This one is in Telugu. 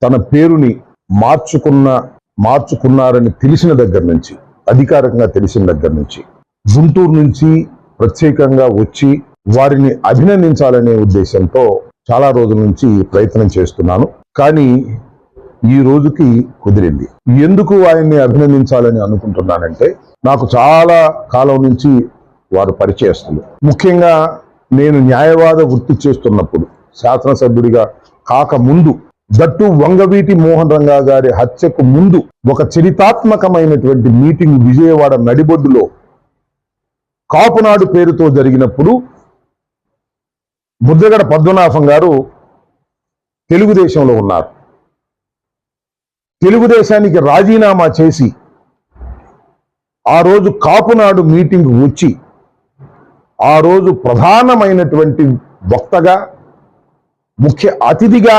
తన పేరుని మార్చుకున్నారని తెలిసిన దగ్గర నుంచి, అధికారికంగా తెలిసిన దగ్గర నుంచి, గుంటూరు నుంచి ప్రత్యేకంగా వచ్చి వారిని అభినందించాలనే ఉద్దేశంతో చాలా రోజుల నుంచి ప్రయత్నం చేస్తున్నాను. కానీ ఈ రోజుకి కుదిరింది. ఎందుకు ఆయన్ని అభినందించాలని అనుకుంటున్నానంటే, నాకు చాలా కాలం నుంచి వారు పరిచయస్తులు. ముఖ్యంగా నేను న్యాయవాద వృత్తి చేస్తున్నప్పుడు, శాసనసభ్యుడిగా కాకముందు, దట్టు వంగవీటి మోహన్ రంగా గారి హత్యకు ముందు ఒక చరితాత్మకమైనటువంటి మీటింగ్ విజయవాడ నడిబొడ్డులో కాపునాడు పేరుతో జరిగినప్పుడు ముద్రగడ పద్మనాభం గారు తెలుగుదేశంలో ఉన్నారు. తెలుగుదేశానికి రాజీనామా చేసి ఆ రోజు కాపునాడు మీటింగ్ వచ్చి ఆ రోజు ప్రధానమైనటువంటి వక్తగా, ముఖ్య అతిథిగా